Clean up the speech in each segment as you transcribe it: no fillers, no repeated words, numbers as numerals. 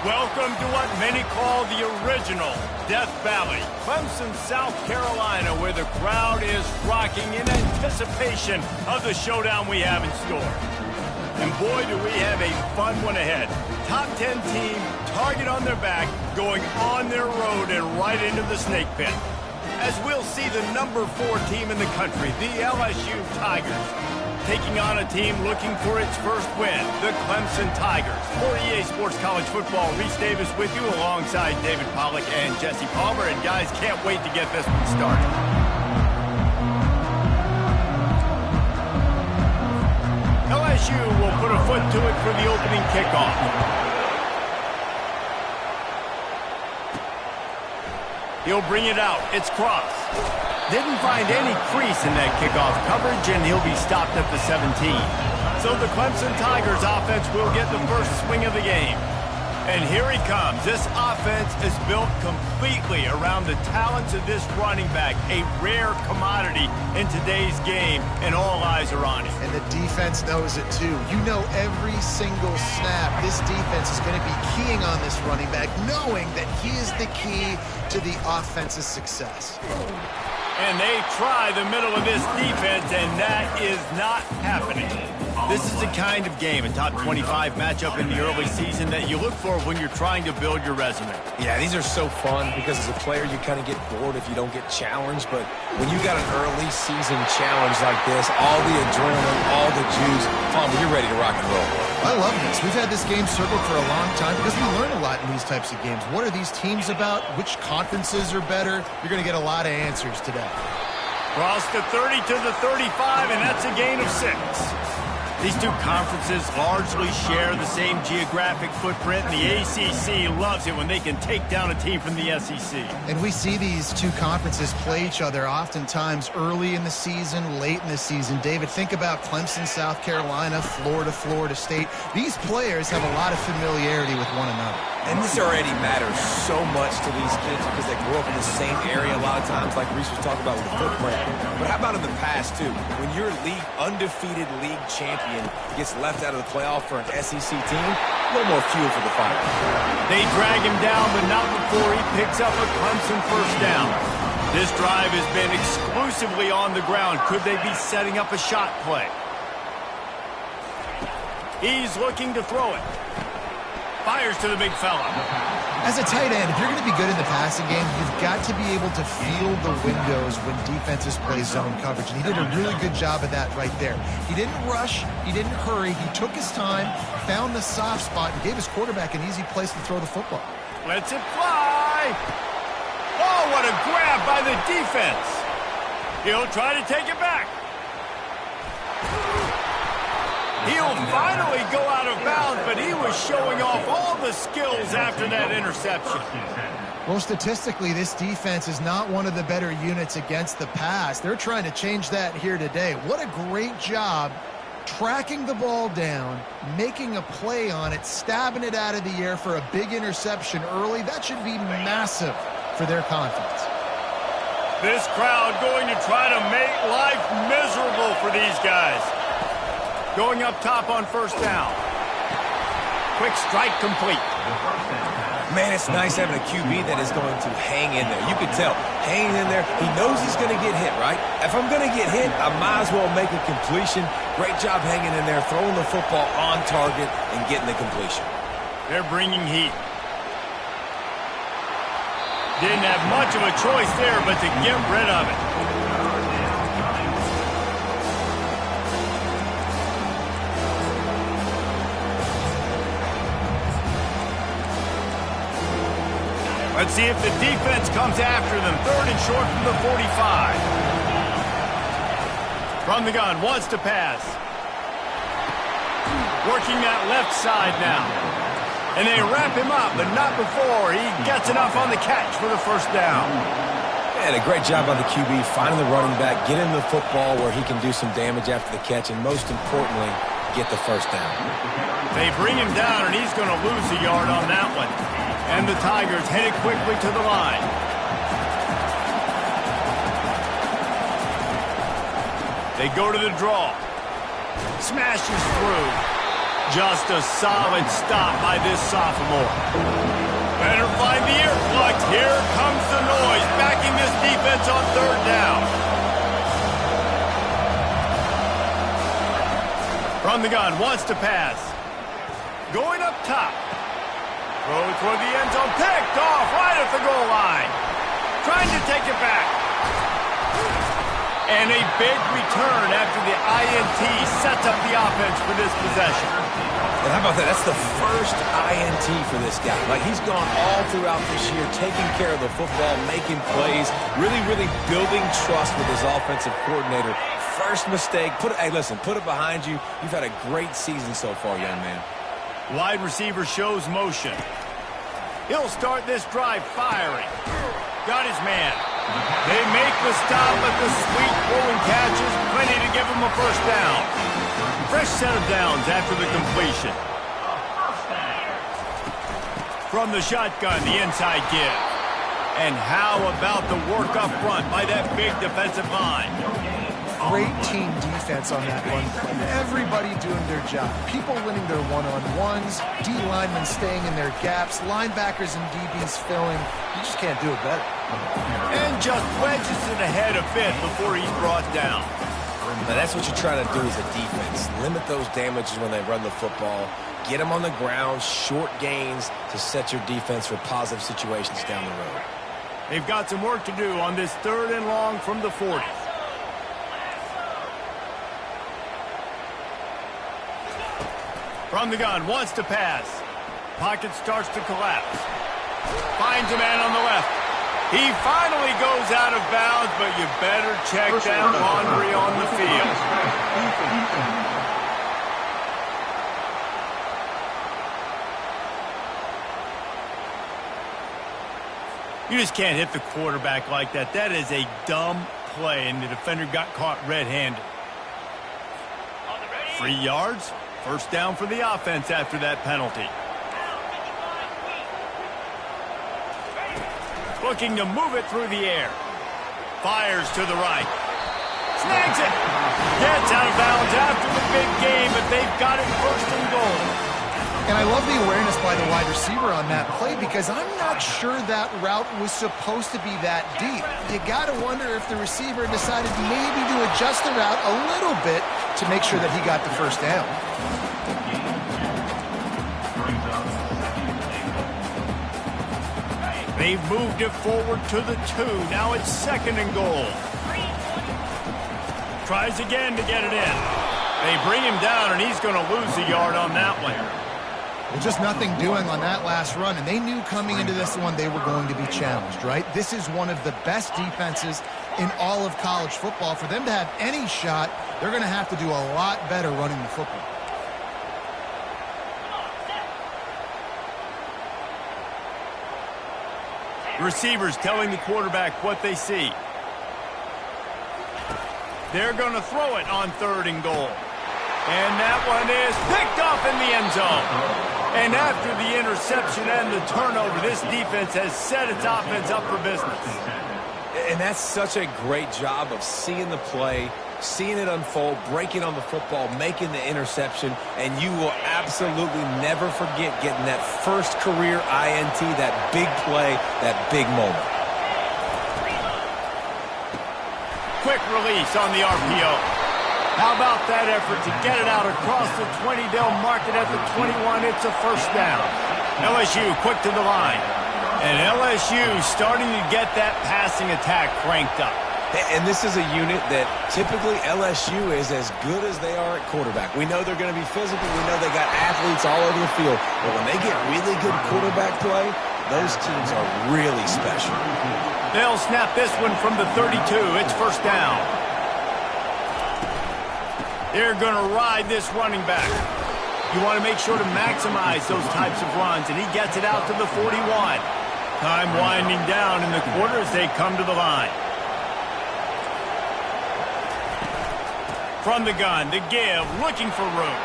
Welcome to what many call the original Death Valley, Clemson, South Carolina, where the crowd is rocking in anticipation of the showdown we have in store. And boy, do we have a fun one ahead. Top 10 team, target on their back, going on their road and right into the snake pit. As we'll see the number 4 team in the country, the LSU Tigers, taking on a team looking for its first win, the Clemson Tigers. For EA Sports College Football, Reese Davis with you alongside David Pollack and Jesse Palmer. And guys, can't wait to get this one started. LSU will put a foot to it for the opening kickoff. He'll bring it out. It's cross. Didn't find any crease in that kickoff coverage, and he'll be stopped at the 17. So the Clemson Tigers offense will get the first swing of the game. And here he comes. This offense is built completely around the talents of this running back, a rare commodity in today's game, and all eyes are on him. And the defense knows it too. You know every single snap, this defense is going to be keying on this running back, knowing that he is the key to the offense's success. And they try the middle of this defense, and that is not happening. This is the kind of game, a top 25 matchup in the early season, that you look for when you're trying to build your resume. Yeah, these are so fun because as a player, you kind of get bored if you don't get challenged. But when you got an early season challenge like this, all the adrenaline, all the juice, Palmer, you're ready to rock and roll. I love this. We've had this game circled for a long time because we learn a lot in these types of games. What are these teams about? Which conferences are better? You're going to get a lot of answers today. Cross the 30 to the 35, and that's a gain of 6. These two conferences largely share the same geographic footprint, and the ACC loves it when they can take down a team from the SEC. And we see these two conferences play each other oftentimes early in the season, late in the season. David, think about Clemson, South Carolina, Florida, Florida State. These players have a lot of familiarity with one another. And this already matters so much to these kids because they grew up in the same area a lot of times, like Reese was talking about with the footprint. But how about in the past, too? When your undefeated league champion gets left out of the playoff for an SEC team, a little more fuel for the fight. They drag him down, but not before he picks up a Clemson first down. This drive has been exclusively on the ground. Could they be setting up a shot play? He's looking to throw it. Fires to the big fella. As a tight end, if you're going to be good in the passing game, you've got to be able to feel the windows when defenses play zone coverage. And he did a really good job of that right there. He didn't rush. He didn't hurry. He took his time, found the soft spot, and gave his quarterback an easy place to throw the football. Lets it fly. Oh, what a grab by the defense. He'll try to take it back. He'll finally go out of bounds, but he was showing off all the skills after that interception. Well, statistically, this defense is not one of the better units against the pass. They're trying to change that here today. What a great job tracking the ball down, making a play on it, stabbing it out of the air for a big interception early. That should be massive for their confidence. This crowd going to try to make life miserable for these guys. Going up top on first down. Quick strike complete. Man, it's nice having a QB that is going to hang in there. You can tell, hanging in there, he knows he's going to get hit, right? If I'm going to get hit, I might as well make a completion. Great job hanging in there, throwing the football on target and getting the completion. They're bringing heat. Didn't have much of a choice there, but to get rid of it. Let's see if the defense comes after them. 3rd and short from the 45. From the gun, wants to pass. Working that left side now. And they wrap him up, but not before he gets enough on the catch for the first down. And a great job by the QB, finding the running back, getting the football where he can do some damage after the catch, and most importantly, get the first down. They bring him down, and he's going to lose a yard on that one. And the Tigers headed quickly to the line. They go to the draw. Smashes through. Just a solid stop by this sophomore. Better find the earplugs. Here comes the noise, backing this defense on third down. From the gun, wants to pass. Going up top. Throw toward the end zone, picked off right at the goal line. Trying to take it back. And a big return after the INT sets up the offense for this possession. And how about that? That's the first INT for this guy. Like, he's gone all throughout this year, taking care of the football, making plays, really, really building trust with his offensive coordinator. First mistake. Hey, listen, put it behind you. You've had a great season so far, young man. Wide receiver shows motion. He'll start this drive firing. Got his man. They make the stop, but the sweet rolling catch is plenty to give him a first down. Fresh set of downs after the completion. From the shotgun, the inside give. And how about the work up front by that big defensive line? Great team defense on that run play. Everybody doing their job. People winning their one-on-ones, D linemen staying in their gaps, linebackers and DBs filling. You just can't do it better. And just wedges it ahead a bit before he's brought down. Now, that's what you're trying to do as a defense. Limit those damages when they run the football. Get them on the ground, short gains to set your defense for positive situations down the road. They've got some work to do on this 3rd and long from the 40. From the gun, wants to pass. Pocket starts to collapse. Finds a man on the left. He finally goes out of bounds, but you better check that laundry on the field. You just can't hit the quarterback like that. That is a dumb play, and the defender got caught red-handed. 3 yards. First down for the offense after that penalty. Looking to move it through the air. Fires to the right. Snags it. Gets out of bounds after the big game, but they've got it 1st and goal. And I love the awareness by the wide receiver on that play because I'm not sure that route was supposed to be that deep. You got to wonder if the receiver decided maybe to adjust the route a little bit to make sure that he got the first down. They've moved it forward to the 2. Now it's 2nd and goal. Tries again to get it in. They bring him down, and he's going to lose a yard on that one. Well, just nothing doing on that last run, and they knew coming into this one they were going to be challenged, right? This is one of the best defenses in all of college football. For them to have any shot, they're going to have to do a lot better running the football. Receivers telling the quarterback what they see. They're going to throw it on 3rd and goal. And that one is picked off in the end zone. And after the interception and the turnover, this defense has set its offense up for business. And that's such a great job of seeing the play, seeing it unfold, breaking on the football, making the interception, and you will absolutely never forget getting that first career INT, that big play, that big moment. Quick release on the RPO. How about that effort to get it out across the 20? They'll mark it at the 21. It's a first down. LSU quick to the line. And LSU starting to get that passing attack cranked up. And this is a unit that typically LSU is as good as they are at quarterback. We know they're going to be physical. We know they got athletes all over the field. But when they get really good quarterback play, those teams are really special. They'll snap this one from the 32. It's first down. They're going to ride this running back. You want to make sure to maximize those types of runs, and he gets it out to the 41. Time winding down in the quarter as they come to the line. From the gun, the give, looking for room.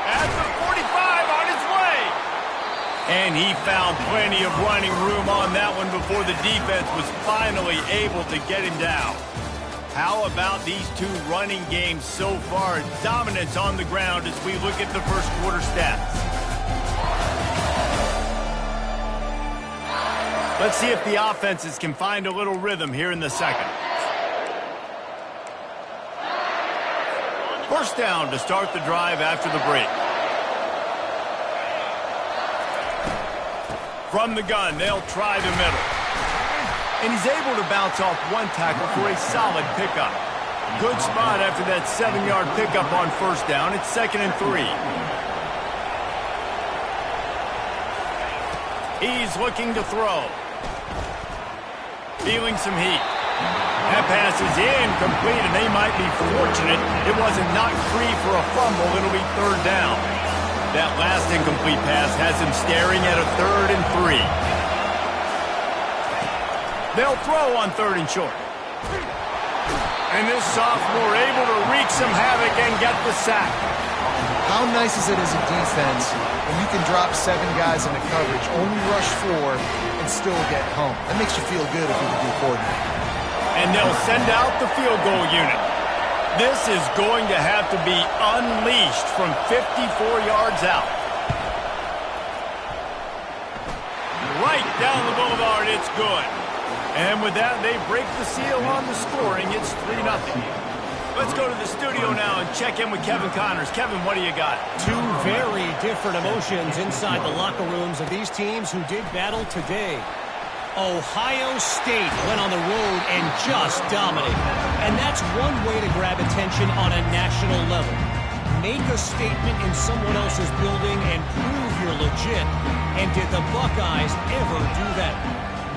At the 45, on his way. And he found plenty of running room on that one before the defense was finally able to get him down. How about these two running games so far? Dominance on the ground as we look at the first quarter stats. Let's see if the offenses can find a little rhythm here in the second. First down to start the drive after the break. From the gun, they'll try the middle. And he's able to bounce off one tackle for a solid pickup. Good spot after that 7-yard pickup on first down. It's 2nd and 3. He's looking to throw. Feeling some heat. That pass is incomplete, and they might be fortunate it wasn't knocked free for a fumble. It'll be 3rd down. That last incomplete pass has him staring at a 3rd and 3. They'll throw on 3rd and short. And this sophomore able to wreak some havoc and get the sack. How nice is it as a defense when you can drop 7 guys into coverage, only rush 4, and still get home? That makes you feel good if you're the D coordinator. And they'll send out the field goal unit. This is going to have to be unleashed from 54 yards out. Right down the boulevard, it's good. And with that, they break the seal on the scoring. It's 3-0. Let's go to the studio now and check in with Kevin Connors. Kevin, what do you got? Two very different emotions inside the locker rooms of these teams who did battle today. Ohio State went on the road and just dominated. And that's one way to grab attention on a national level. Make a statement in someone else's building and prove you're legit. And did the Buckeyes ever do that?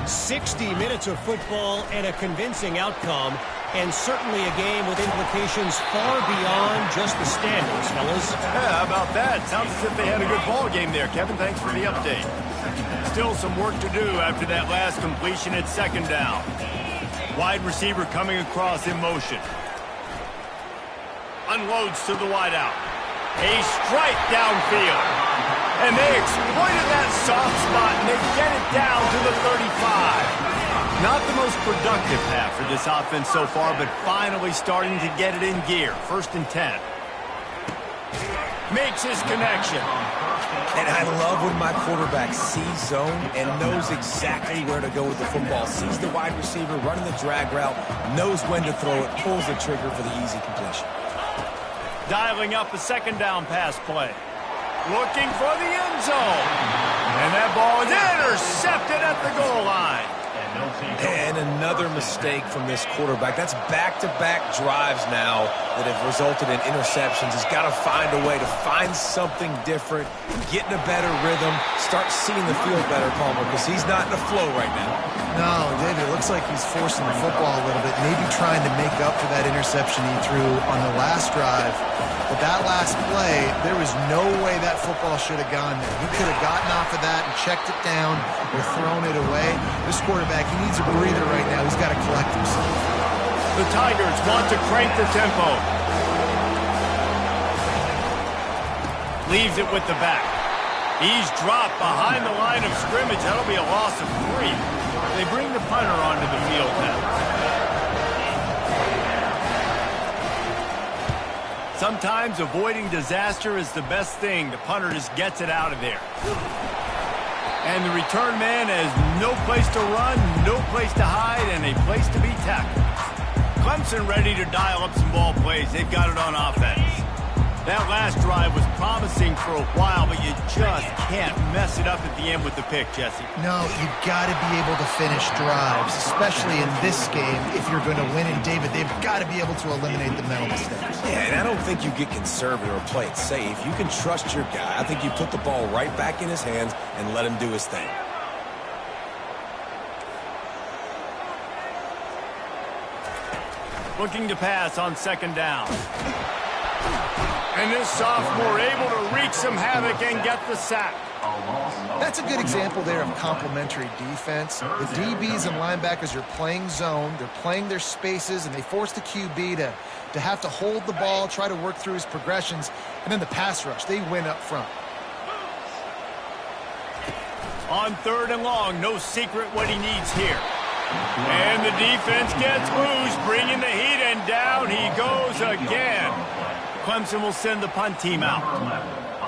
60 minutes of football and a convincing outcome, and certainly a game with implications far beyond just the standings, fellas. Yeah, how about that? Sounds as if they had a good ball game there. Kevin, thanks for the update. Still some work to do after that last completion at 2nd down. Wide receiver coming across in motion. Unloads to the wideout. A strike downfield. And they exploited that soft spot, and they get it down to the 35. Not the most productive half for this offense so far, but finally starting to get it in gear. 1st and 10. Makes his connection. And I love when my quarterback sees zone and knows exactly where to go with the football. Sees the wide receiver running the drag route, knows when to throw it, pulls the trigger for the easy completion. Dialing up a 2nd down pass play. Looking for the end zone. And that ball is intercepted at the goal line. And another mistake from this quarterback. That's back-to-back drives now that have resulted in interceptions. He's got to find a way to find something different, get in a better rhythm, start seeing the field better, Palmer, because he's not in a flow right now. No, David, it looks like he's forcing the football a little bit, maybe trying to make up for that interception he threw on the last drive. But that last play, there was no way that football should have gone there. He could have gotten off of that and checked it down or thrown it away. This quarterback, he needs a breather right now. He's got to collect himself. The Tigers want to crank the tempo. Leaves it with the back. He's dropped behind the line of scrimmage. That'll be a loss of 3. They bring the punter onto the field now. Sometimes avoiding disaster is the best thing. The punter just gets it out of there. And the return man has no place to run, no place to hide, and a place to be tackled. Clemson ready to dial up some ball plays. They've got it on offense. That last drive was promising for a while, but you just can't mess it up at the end with the pick, Jesse. No, you've got to be able to finish drives, especially in this game. If you're going to win, and David, they've got to be able to eliminate the mental mistakes. Yeah, and I don't think you get conservative or play it safe. You can trust your guy. I think you put the ball right back in his hands and let him do his thing. Looking to pass on 2nd down. And this sophomore able to wreak some havoc and get the sack. That's a good example there of complementary defense. The DBs and linebackers are playing zone, they're playing their spaces, and they force the QB to have to hold the ball, try to work through his progressions, and then the pass rush, they win up front. On 3rd and long, no secret what he needs here. And the defense gets loose, bringing the heat, and down he goes again. Clemson will send the punt team out.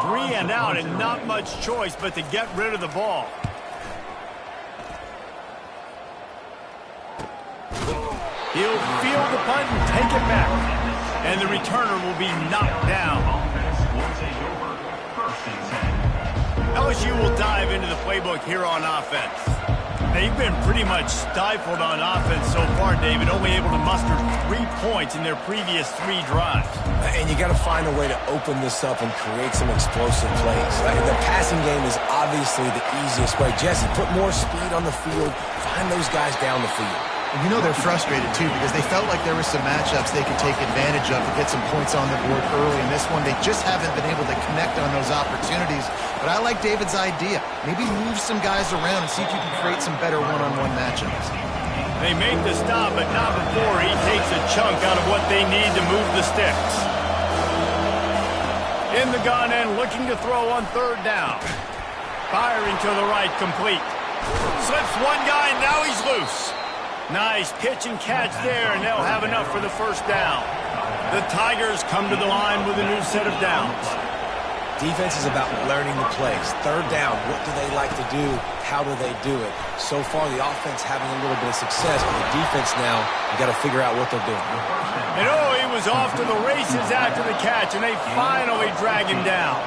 3 and out, and not much choice but to get rid of the ball. He'll field the punt and take it back. And the returner will be knocked down. LSU will dive into the playbook here on offense. They've been pretty much stifled on offense so far, David, only able to muster 3 points in their previous 3 drives. And you got to find a way to open this up and create some explosive plays. The passing game is obviously the easiest way. Jesse, put more speed on the field, find those guys down the field. And you know they're frustrated, too, because they felt like there were some matchups they could take advantage of to get some points on the board early. In this one, they just haven't been able to connect on those opportunities. But I like David's idea. Maybe move some guys around and see if you can create some better one-on-one matchups. They make the stop, but not before he takes a chunk out of what they need to move the sticks. In the gun and looking to throw on 3rd down. Firing to the right, complete. Slips one guy, and now he's loose. Nice pitch and catch there, and they'll have enough for the 1st down. The Tigers come to the line with a new set of downs. Defense is about learning the plays. 3rd down, what do they like to do? How do they do it? So far, the offense having a little bit of success, but the defense now, you got to figure out what they're doing. And he was off to the races after the catch, and they finally drag him down.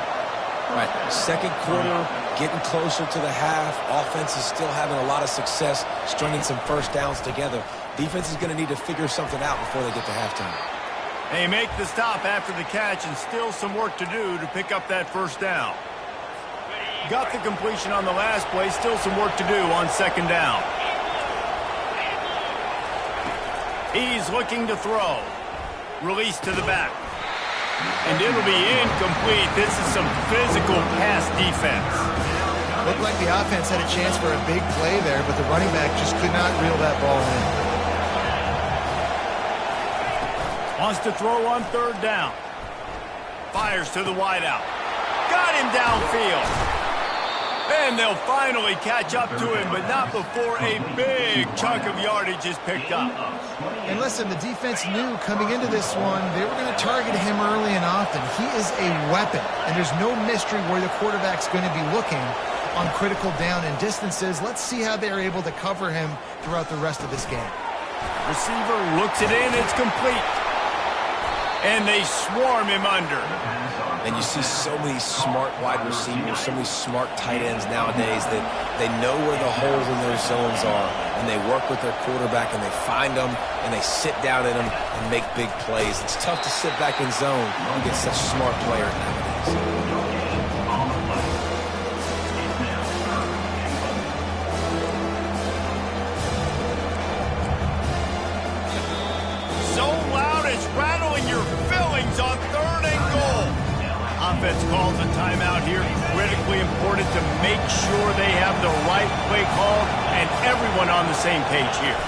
Right, 2nd quarter, getting closer to the half. Offense is still having a lot of success stringing some 1st downs together. Defense is going to need to figure something out before they get to halftime. They make the stop after the catch, and still some work to do to pick up that 1st down. Got the completion on the last play, still some work to do on 2nd down. He's looking to throw. Release to the back. And it'll be incomplete. This is some physical pass defense. Looked like the offense had a chance for a big play there, but the running back just could not reel that ball in. Wants to throw on 3rd down. Fires to the wideout. Got him downfield. And they'll finally catch up to him, but not before a big chunk of yardage is picked up. And listen, the defense knew coming into this one, they were going to target him early and often. He is a weapon, and there's no mystery where the quarterback's going to be looking on critical down and distances. Let's see how they're able to cover him throughout the rest of this game. Receiver looks it in, it's complete. And they swarm him under. And you see so many smart wide receivers, so many smart tight ends nowadays that they know where the holes in their zones are, and they work with their quarterback, and they find them, and they sit down in them and make big plays. It's tough to sit back in zone against such smart players nowadays. So loud it's rattling your fillings on 3rd and goal. Offense calls a timeout here. Critically important to make sure they have the right play call and everyone on the same page here.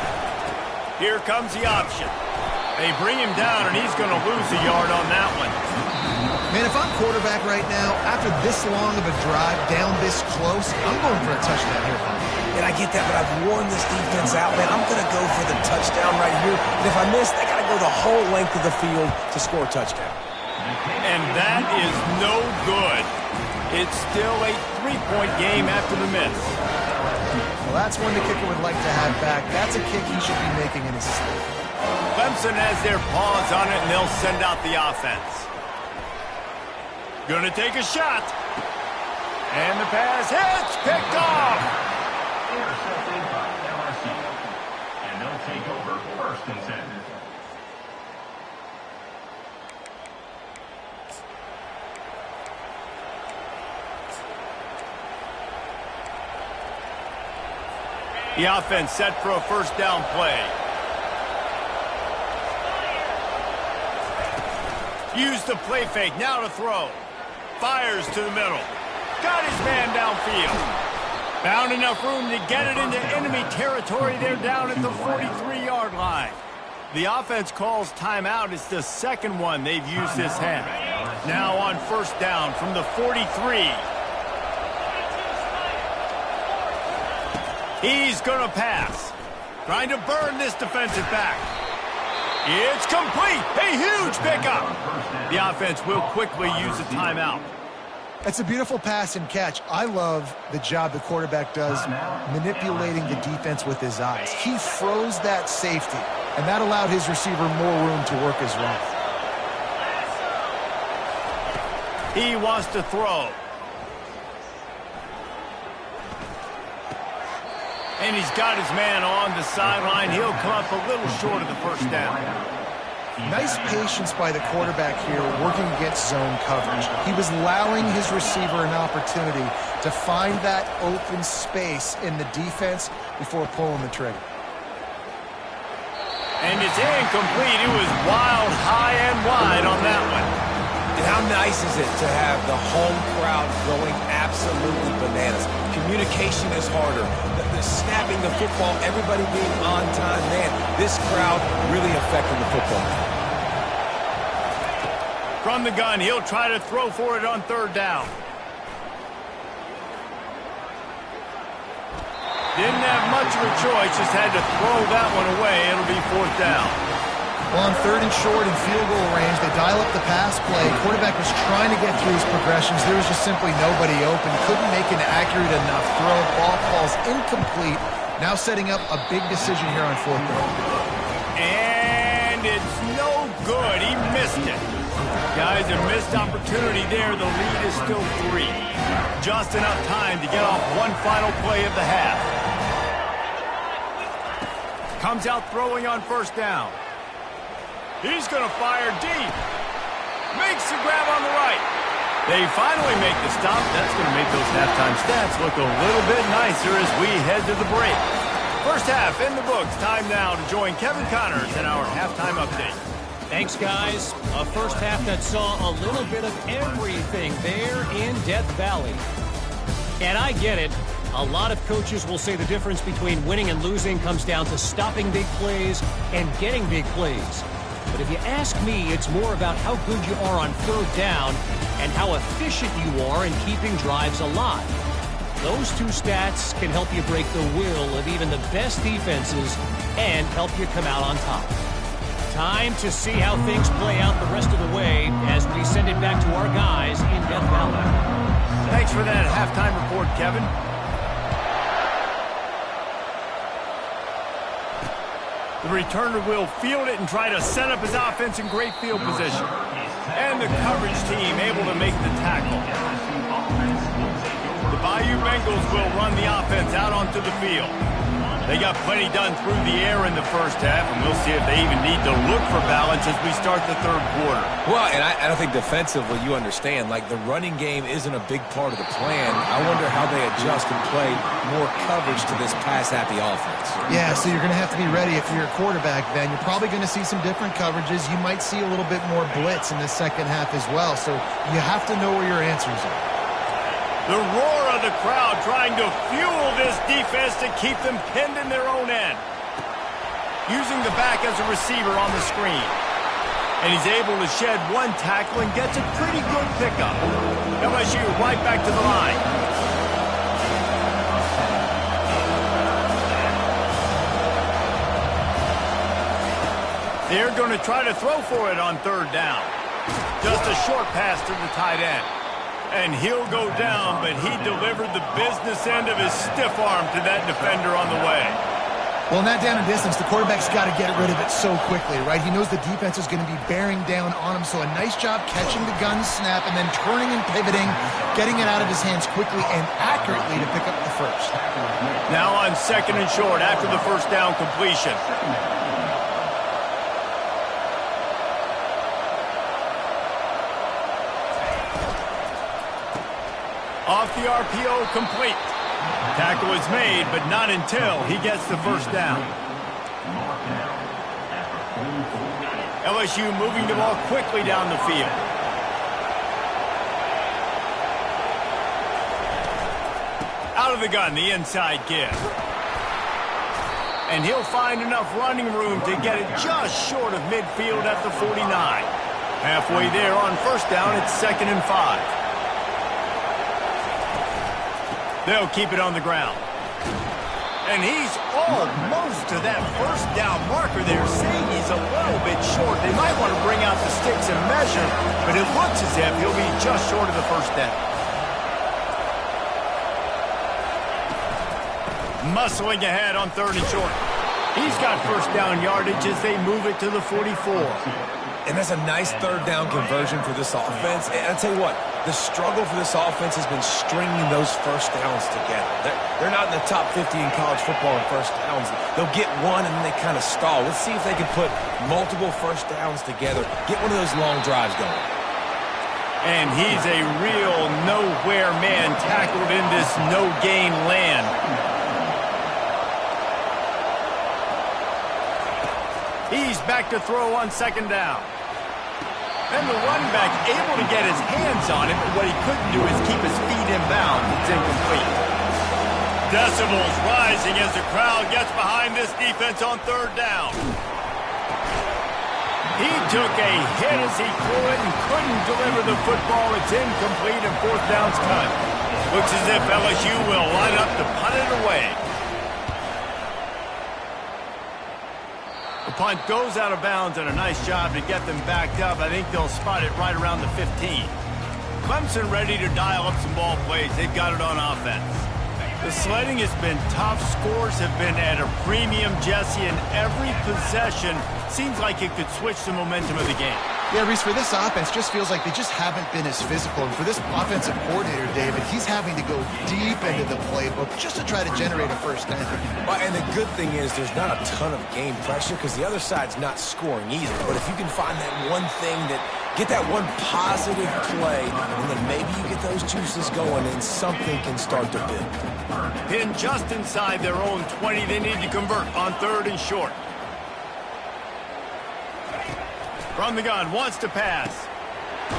Here comes the option. They bring him down, and he's going to lose a yard on that one. Man, if I'm quarterback right now, after this long of a drive, down this close, I'm going for a touchdown here. And I get that, but I've worn this defense out, man. I'm going to go for the touchdown right here. And if I miss, they got to go the whole length of the field to score a touchdown. And that is no good. It's still a 3-point game after the miss. Well, that's one the kicker would like to have back. That's a kick he should be making in his sleep. Clemson has their paws on it, and they'll send out the offense. Gonna take a shot. And the pass hits, picked off. Intercepted by LSU. And they'll take over 1st and 10. The offense set for a 1st down play. Use the play fake, now to throw. Fires to the middle. Got his man downfield. Found enough room to get it into enemy territory. They're down at the 43-yard line. The offense calls timeout. It's the 2nd one they've used this half. Now on 1st down from the 43. He's going to pass. Trying to burn this defensive back. It's complete. A huge pickup. The offense will quickly use a timeout. It's a beautiful pass and catch. I love the job the quarterback does manipulating the defense with his eyes. He froze that safety, and that allowed his receiver more room to work his route. He wants to throw. And he's got his man on the sideline. He'll come up a little short of the first down. Nice patience by the quarterback here working against zone coverage. He was allowing his receiver an opportunity to find that open space in the defense before pulling the trigger. And it's incomplete. It was wild, high and wide on that one. And how nice is it to have the home crowd going absolutely bananas? Communication is harder. The snapping the football, everybody being on time. Man, this crowd really affecting the football. From the gun, he'll try to throw for it on third down. Didn't have much of a choice, just had to throw that one away. It'll be fourth down. Well, on third and short and field goal range, they dial up the pass play. Quarterback was trying to get through his progressions. There was just simply nobody open. Couldn't make an accurate enough throw. Ball falls incomplete. Now setting up a big decision here on fourth down. And it's no good. He missed it. Guys, a missed opportunity there. The lead is still 3. Just enough time to get off one final play of the half. Comes out throwing on first down. He's going to fire deep. Makes the grab on the right. They finally make the stop. That's going to make those halftime stats look a little bit nicer as we head to the break. First half in the books. Time now to join Kevin Connors in our halftime update. Thanks, guys. A first half that saw a little bit of everything there in Death Valley. And I get it. A lot of coaches will say the difference between winning and losing comes down to stopping big plays and getting big plays. But if you ask me, it's more about how good you are on third down and how efficient you are in keeping drives alive. Those two stats can help you break the will of even the best defenses and help you come out on top. Time to see how things play out the rest of the way as we send it back to our guys in Death Valley. Thanks for that halftime report, Kevin. The returner will field it and try to set up his offense in great field position. And the coverage team able to make the tackle. The Bayou Bengals will run the offense out onto the field. They got plenty done through the air in the first half, and we'll see if they even need to look for balance as we start the third quarter. Well, and I don't think defensively you understand, like the running game isn't a big part of the plan. I wonder how they adjust and play more coverage to this pass-happy offense. Yeah, so you're going to have to be ready if you're a quarterback then. You're probably going to see some different coverages. You might see a little bit more blitz in the second half as well, so you have to know where your answers are. The roar of the crowd trying to fuel this defense to keep them pinned in their own end. Using the back as a receiver on the screen. And he's able to shed one tackle and gets a pretty good pickup. LSU right back to the line. They're going to try to throw for it on third down. Just a short pass to the tight end. And he'll go down, but he delivered the business end of his stiff arm to that defender on the way. Well, in that down and distance, the quarterback's got to get rid of it so quickly, right? He knows the defense is going to be bearing down on him, so a nice job catching the gun snap and then turning and pivoting, getting it out of his hands quickly and accurately to pick up the first. Now on second and short after the first down completion. Off the RPO, complete. Tackle is made, but not until he gets the first down. LSU moving the ball quickly down the field. Out of the gun, the inside give. And he'll find enough running room to get it just short of midfield at the 49. Halfway there on first down, it's 2nd and 5. They'll keep it on the ground. And he's almost to that first down marker there, saying he's a little bit short. They might want to bring out the sticks and measure, but it looks as if he'll be just short of the first down. Muscling ahead on 3rd and short. He's got first down yardage as they move it to the 44. And that's a nice 3rd down conversion for this offense. And I'll tell you what, the struggle for this offense has been stringing those first downs together. They're not in the top 50 in college football in first downs. They'll get one and then they kind of stall. Let's see if they can put multiple first downs together, get one of those long drives going. And he's a real nowhere man tackled in this no-gain land. He's back to throw on 2nd down. And the running back able to get his hands on it, but what he couldn't do is keep his feet in bounds. It's incomplete. Decibels rising as the crowd gets behind this defense on 3rd down. He took a hit as he threw it and couldn't deliver the football. It's incomplete and 4th down's cut. Looks as if LSU will line up to punt it away. The punt goes out of bounds, and a nice job to get them backed up. I think they'll spot it right around the 15. Clemson ready to dial up some ball plays. They've got it on offense. The sledding has been tough. Scores have been at a premium, Jesse, and every possession seems like it could switch the momentum of the game. Yeah, Reese, for this offense, just feels like they just haven't been as physical. And for this offensive coordinator, David, he's having to go deep into the playbook just to try to generate a first down. Well, and the good thing is there's not a ton of game pressure because the other side's not scoring either. But if you can find that one thing get that one positive play, and then maybe you get those juices going and something can start to build. Pinned just inside their own 20. They need to convert on 3rd and short. From the gun, wants to pass.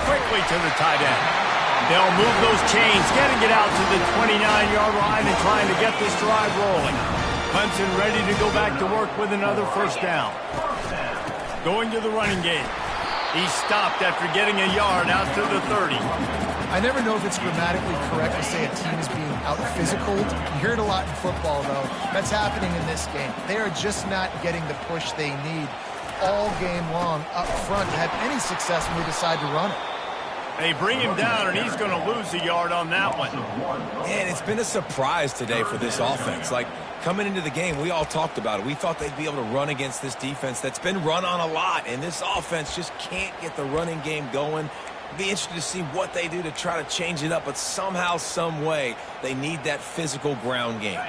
Quickly to the tight end. They'll move those chains, getting it out to the 29-yard line and trying to get this drive rolling. Clemson ready to go back to work with another first down. Going to the running game. He stopped after getting a yard out to the 30. I never know if it's grammatically correct to say a team is being out-physical. You hear it a lot in football, though. That's happening in this game. They are just not getting the push they need all game long up front to have any success when they decide to run it. They bring him down, and he's going to lose a yard on that one. Man, it's been a surprise today for this offense. Like, coming into the game, we all talked about it. We thought they'd be able to run against this defense that's been run on a lot, and this offense just can't get the running game going. Be interested to see what they do to try to change it up, but somehow, some way, they need that physical ground game.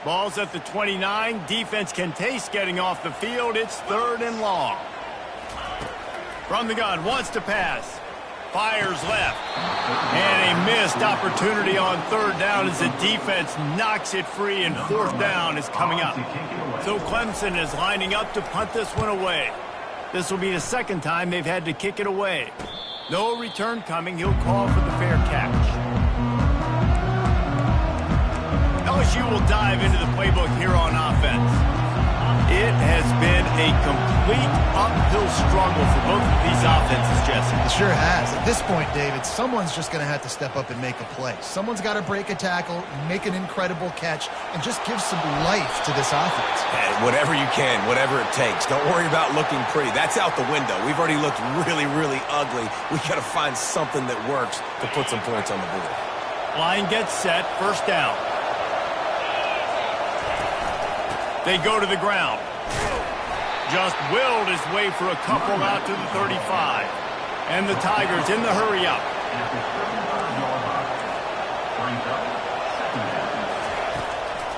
Ball's at the 29. Defense can taste getting off the field. It's 3rd and long. From the gun, wants to pass. Fires left. And a missed opportunity on 3rd down as the defense knocks it free, and 4th down is coming up. So Clemson is lining up to punt this one away. This will be the 2nd time they've had to kick it away. No return coming. He'll call for the fair catch. LSU will dive into the playbook here on offense. It has been a complete uphill struggle for both of these offenses, Jesse. It sure has. At this point, David, someone's just going to have to step up and make a play. Someone's got to break a tackle, make an incredible catch, and just give some life to this offense. And whatever you can, whatever it takes. Don't worry about looking pretty. That's out the window. We've already looked really, really ugly. We've got to find something that works to put some points on the board. Line gets set. First down. They go to the ground. Just willed his way for a couple out to the 35. And the Tigers in the hurry-up.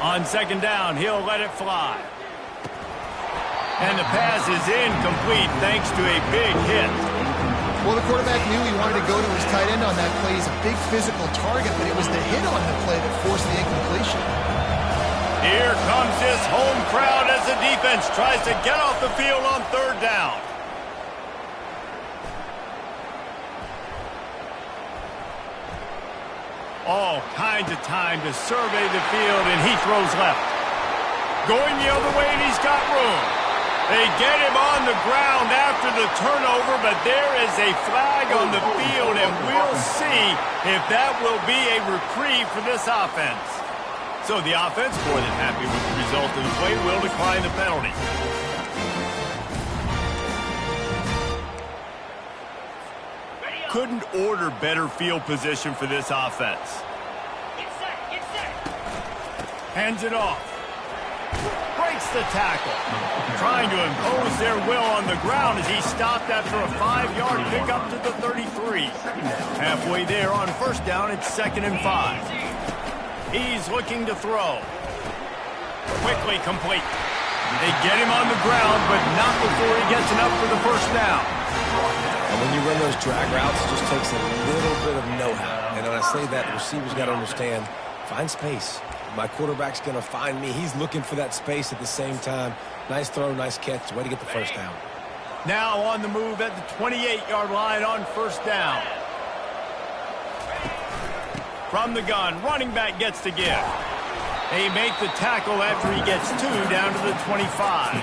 On 2nd down, he'll let it fly. And the pass is incomplete thanks to a big hit. Well, the quarterback knew he wanted to go to his tight end on that play. He's a big physical target, but it was the hit on the play that forced the incompletion. Here comes this home crowd as the defense tries to get off the field on 3rd down. All kinds of time to survey the field, and he throws left. Going the other way, and he's got room. They get him on the ground after the turnover, but there is a flag on the field, and we'll see if that will be a reprieve for this offense. So the offense, more than happy with the result of the play, will decline the penalty. Couldn't order better field position for this offense. Get set. Hands it off. Breaks the tackle. Trying to impose their will on the ground as he stopped after a 5-yard pickup to the 33. Halfway there on first down, it's 2nd and 5. He's looking to throw. Quickly complete. They get him on the ground, but not before he gets enough for the first down. And when you run those drag routes, it just takes a little bit of know-how. And when I say that, the receiver's got to understand, find space. My quarterback's going to find me. He's looking for that space at the same time. Nice throw, nice catch. Way to get the first down. Now on the move at the 28-yard line on first down. From the gun, running back gets the give. They make the tackle after he gets 2 down to the 25.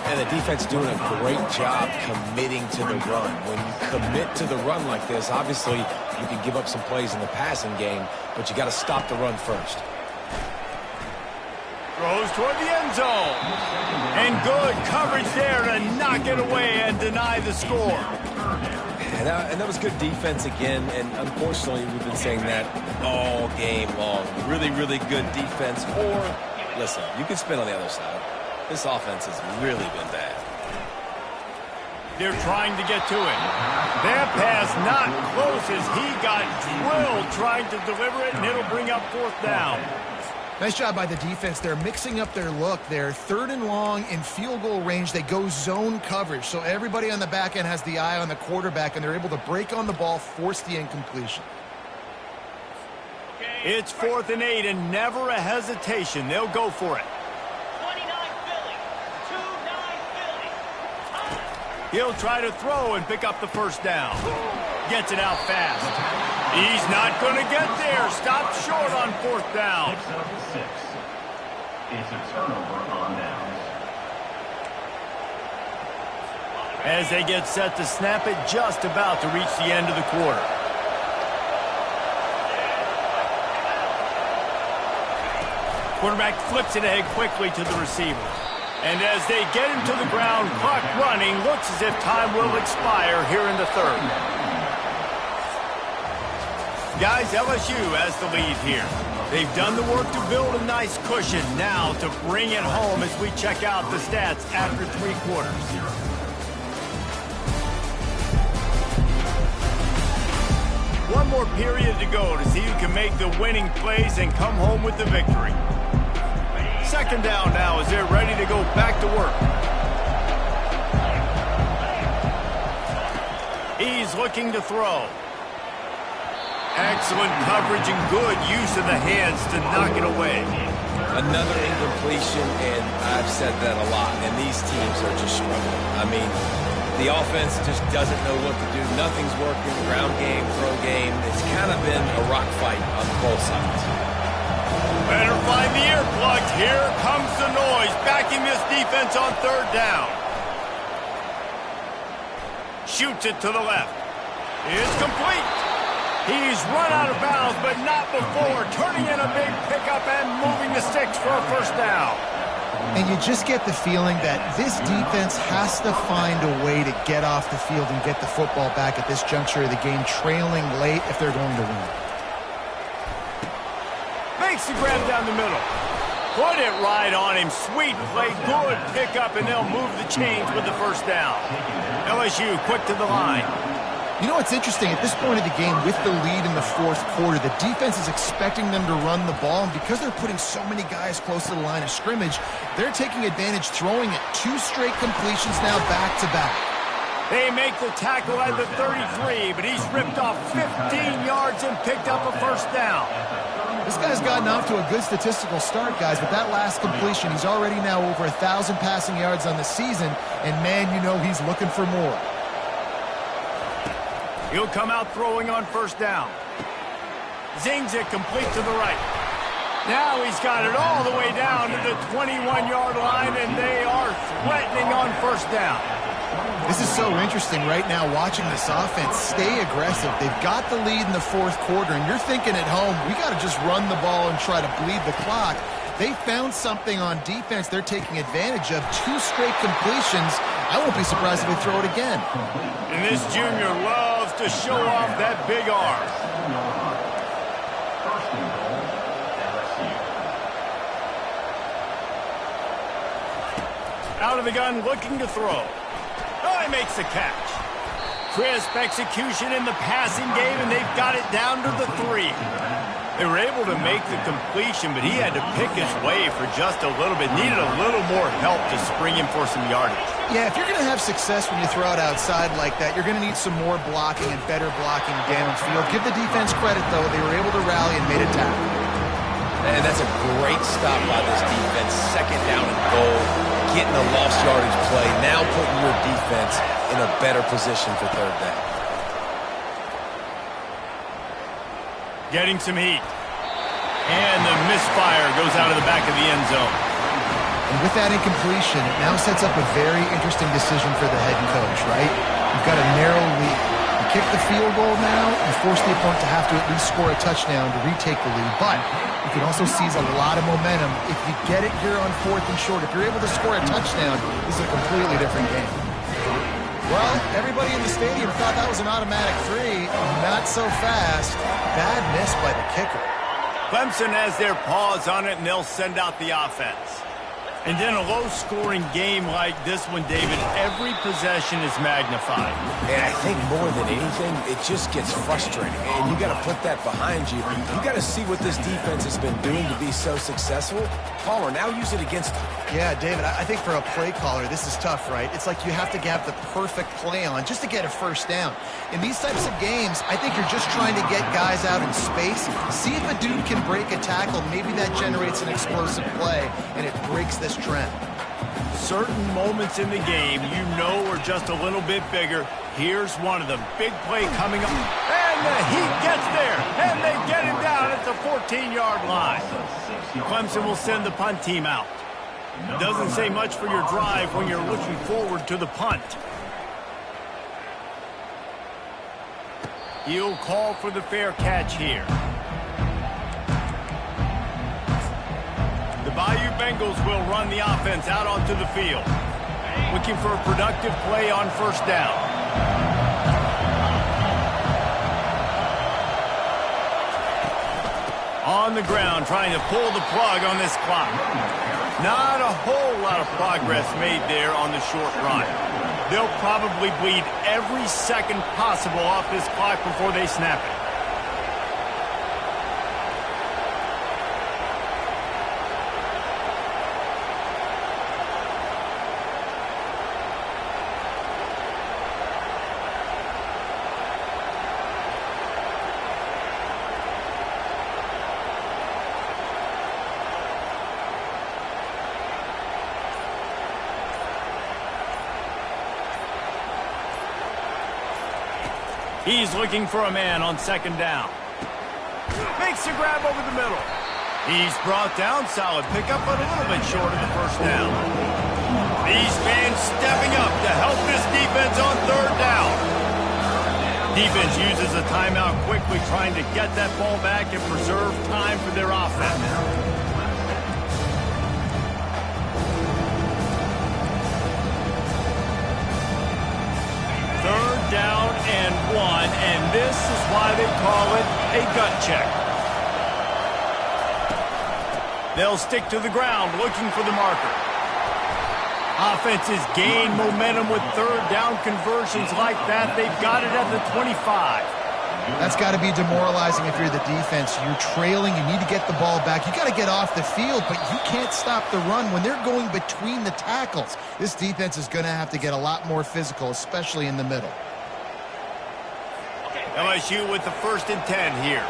And the defense doing a great job committing to the run. When you commit to the run like this, obviously you can give up some plays in the passing game, but you got to stop the run first. Throws toward the end zone. And good coverage there to knock it away and deny the score. And that was good defense again, and unfortunately we've been saying that all game long. Really, really good defense. Or, listen, you can spin on the other side. This offense has really been bad. They're trying to get to it. That pass not close as he got drilled trying to deliver it, and it'll bring up 4th down. Nice job by the defense. They're mixing up their look. They're 3rd and long in field goal range. They go zone coverage. So everybody on the back end has the eye on the quarterback, and they're able to break on the ball, force the incompletion. It's 4th and 8, and never a hesitation. They'll go for it. 29 Philly. 2-9 Philly. He'll try to throw and pick up the first down. Gets it out fast. He's not going to get there. Stopped short on 4th down. 6 of the 6. It's a turnover on downs. As they get set to snap it, just about to reach the end of the quarter. Quarterback flips it ahead quickly to the receiver. And as they get him to the ground, clock running, looks as if time will expire here in the 3rd. Guys, LSU has the lead here. They've done the work to build a nice cushion. Now to bring it home as we check out the stats after 3 quarters. One more period to go to see who can make the winning plays and come home with the victory. 2nd down now as they're ready to go back to work. He's looking to throw. Excellent coverage and good use of the hands to knock it away. Another incompletion, and I've said that a lot, and these teams are just struggling. I mean, the offense just doesn't know what to do. Nothing's working. Ground game, throw game. It's kind of been a rock fight on both sides. Better find the earplugs. Here comes the noise, backing this defense on 3rd down. Shoots it to the left. It's complete. He's run out of bounds, but not before turning in a big pickup and moving the sticks for a first down. And you just get the feeling that this defense has to find a way to get off the field and get the football back at this juncture of the game, trailing late if they're going to win. Makes the grab down the middle. Put it right on him. Sweet play, good pickup, and they'll move the chains with the first down. LSU quick to the line. You know what's interesting? At this point of the game, with the lead in the 4th quarter, the defense is expecting them to run the ball, and because they're putting so many guys close to the line of scrimmage, they're taking advantage, throwing it 2 straight completions now back-to-back. They make the tackle at the 33, but he's ripped off 15 yards and picked up a first down. This guy's gotten off to a good statistical start, guys, but that last completion, he's already now over 1,000 passing yards on the season, and man, you know he's looking for more. He'll come out throwing on first down. Zings it complete to the right. Now he's got it all the way down to the 21-yard line, and they are threatening on first down. This is so interesting right now watching this offense stay aggressive. They've got the lead in the fourth quarter, and you're thinking at home, we got to just run the ball and try to bleed the clock. They found something on defense they're taking advantage of. 2 straight completions. I won't be surprised if they throw it again. And this junior loves to show off that big arm. First and goal, LSU. Out of the gun, looking to throw. Oh, he makes the catch. Crisp execution in the passing game, and they've got it down to the 3. They were able to make the completion, but he had to pick his way for just a little bit. Needed a little more help to spring him for some yardage. Yeah, if you're going to have success when you throw it outside like that, you're going to need some more blocking and better blocking downfield. Give the defense credit, though. They were able to rally and made a tackle. And that's a great stop by this defense. Second down and goal. Getting a lost yardage play. Now putting your defense in a better position for third down. Getting some heat. And the misfire goes out of the back of the end zone. And with that incompletion, it now sets up a very interesting decision for the head coach, right? You've got a narrow lead. You kick the field goal now, you force the opponent to have to at least score a touchdown to retake the lead. But you can also seize a lot of momentum. If you get it here on 4th and short, if you're able to score a touchdown, this is a completely different game. Well, everybody in the stadium thought that was an automatic 3. Not so fast. Bad miss by the kicker. Clemson has their paws on it, and they'll send out the offense. And in a low-scoring game like this one, David, every possession is magnified. And I think more than anything, it just gets frustrating. And you got to put that behind you. You got to see what this defense has been doing to be so successful. Palmer, now use it against them. Yeah, David, I think for a play caller, this is tough, right? It's like you have to have the perfect play on just to get a first down. In these types of games, I think you're just trying to get guys out in space, see if a dude can break a tackle. Maybe that generates an explosive play, and it breaks this trend. Certain moments in the game you know are just a little bit bigger. Here's one of them. Big play coming up. And the heat gets there. And they get him down at the 14-yard line. Clemson will send the punt team out. It doesn't say much for your drive when you're looking forward to the punt. He'll call for the fair catch here. The Bayou Bengals will run the offense out onto the field. Looking for a productive play on first down. On the ground, trying to pull the plug on this clock. Not a whole lot of progress made there on the short run. They'll probably bleed every second possible off this clock before they snap it. He's looking for a man on second down. Makes the grab over the middle. He's brought down. Solid pickup, but a little bit short of the first down. These fans stepping up to help this defense on third down. Defense uses a timeout quickly, trying to get that ball back and preserve time for their offense. Third down and 1, and this is why they call it a gut check. They'll stick to the ground looking for the marker. Offenses gain momentum with third down conversions like that. They've got it at the 25. That's got to be demoralizing if you're the defense. You're trailing. You need to get the ball back. You got to get off the field, but you can't stop the run when they're going between the tackles. This defense is going to have to get a lot more physical, especially in the middle. LSU with the 1st and 10 here.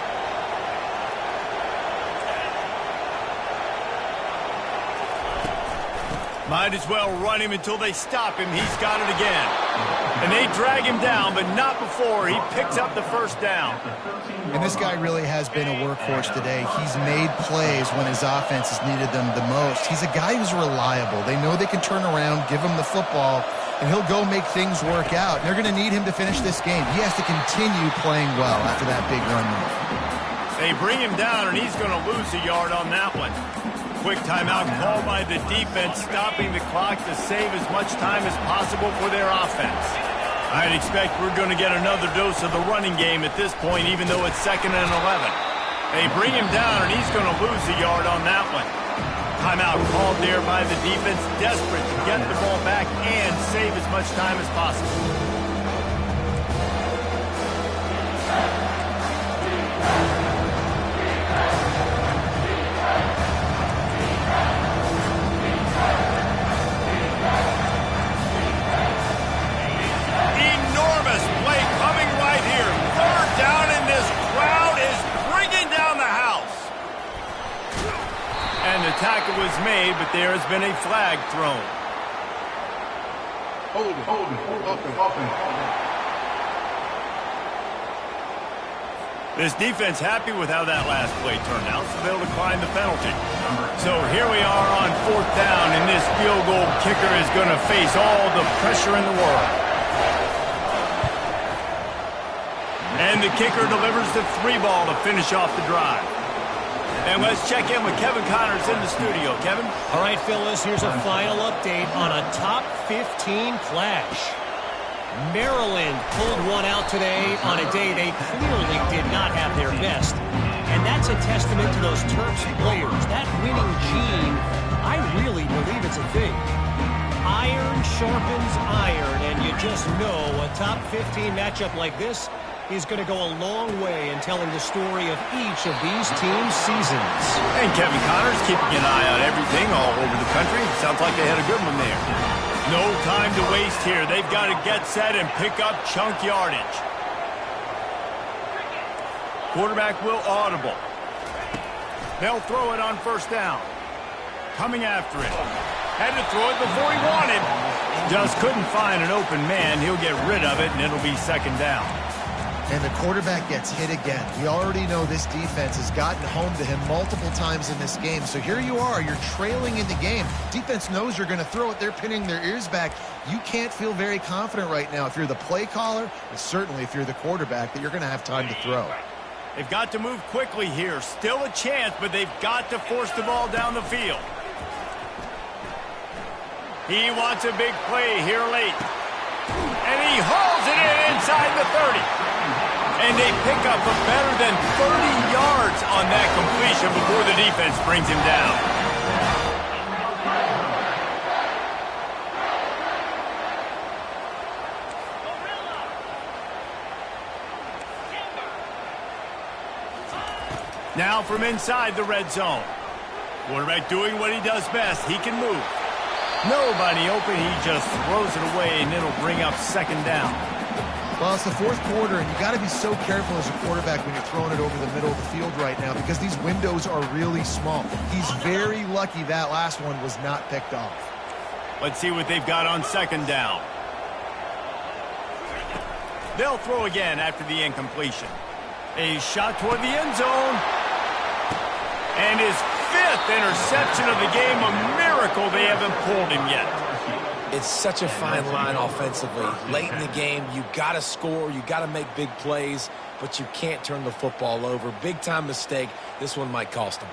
Might as well run him until they stop him. He's got it again. And they drag him down, but not before he picks up the first down. And this guy really has been a workhorse today. He's made plays when his offense has needed them the most. He's a guy who's reliable. They know they can turn around, give him the football, and he'll go make things work out. They're going to need him to finish this game. He has to continue playing well after that big run there. They bring him down, and he's going to lose a yard on that one. Quick timeout called by the defense, stopping the clock to save as much time as possible for their offense. I'd expect we're going to get another dose of the running game at this point, even though it's 2nd and 11. They bring him down, and he's going to lose a yard on that one. Timeout called there by the defense, desperate to get the ball back and save as much time as possible. Enormous play coming right here. 3rd down, and this crowd is bringing down the house. And the tackle was made, but there has been a flag thrown. This defense happy with how that last play turned out, so they'll decline the penalty. So here we are on 4th down, and this field goal kicker is going to face all the pressure in the world. And the kicker delivers the 3 ball to finish off the drive. And let's check in with Kevin Connors in the studio. Kevin? All right, Phyllis, here's a final update on a top 15 clash. Maryland pulled one out today on a day they clearly did not have their best. And that's a testament to those Terps players. That winning gene, I really believe it's a thing. Iron sharpens iron, and you just know a top 15 matchup like this is going to go a long way in telling the story of each of these teams' seasons. And Kevin Connors keeping an eye on everything all over the country. Sounds like they had a good one there. No time to waste here. They've got to get set and pick up chunk yardage. Quarterback will audible. They'll throw it on 1st down. Coming after it. Had to throw it before he wanted. Just couldn't find an open man. He'll get rid of it, and it'll be 2nd down. And the quarterback gets hit again. We already know this defense has gotten home to him multiple times in this game. So here you are. You're trailing in the game. Defense knows you're going to throw it. They're pinning their ears back. You can't feel very confident right now if you're the play caller, and certainly if you're the quarterback, that you're going to have time to throw. They've got to move quickly here. Still a chance, but they've got to force the ball down the field. He wants a big play here late. And he hauls it in inside the 30. And they pick up a better than 30 yards on that completion before the defense brings him down. Now from inside the red zone. Quarterback doing what he does best. He can move. Nobody open. He just throws it away, and it'll bring up 2nd down. Well, it's the 4th quarter, and you got to be so careful as a quarterback when you're throwing it over the middle of the field right now because these windows are really small. He's very lucky that last one was not picked off. Let's see what they've got on 2nd down. They'll throw again after the incompletion. A shot toward the end zone. And his 5th interception of the game. A miracle they haven't pulled him yet. It's such a fine line offensively. Late in the game, you got to score, you got to make big plays, but you can't turn the football over. Big-time mistake. This one might cost them.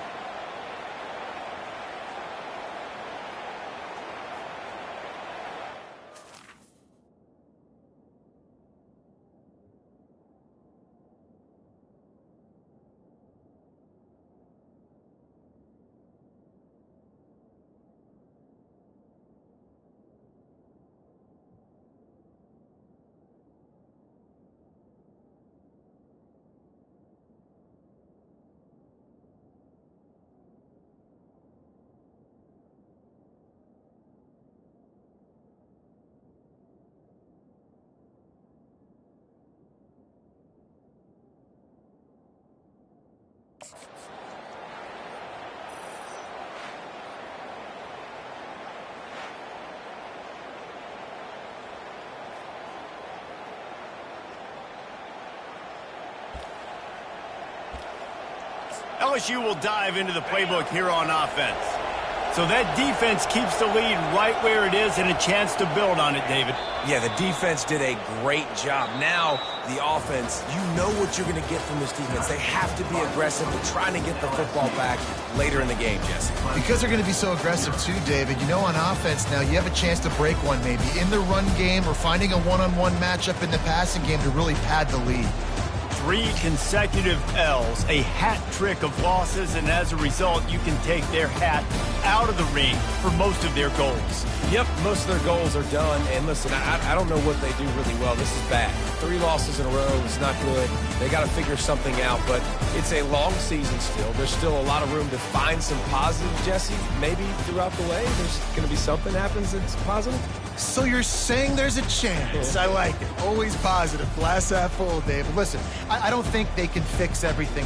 LSU will dive into the playbook here on offense. So that defense keeps the lead right where it is and a chance to build on it, David. Yeah, the defense did a great job. Now, the offense, you know what you're going to get from this defense. They have to be aggressive and trying to get the football back later in the game, Jesse. Because they're going to be so aggressive too, David, you know on offense now you have a chance to break one maybe in the run game or finding a one-on-one matchup in the passing game to really pad the lead. 3 consecutive L's, a hat trick of losses, and as a result, you can take their hat out of the ring for most of their goals. Yep, most of their goals are done. And listen, I don't know what they do really well. This is bad. 3 losses in a row is not good. They got to figure something out, but it's a long season still. There's still a lot of room to find some positives, Jesse. Maybe throughout the way, there's going to be something happens that's positive. So you're saying there's a chance. I like it. Always positive. Glass half full, David. Listen, I don't think they can fix everything.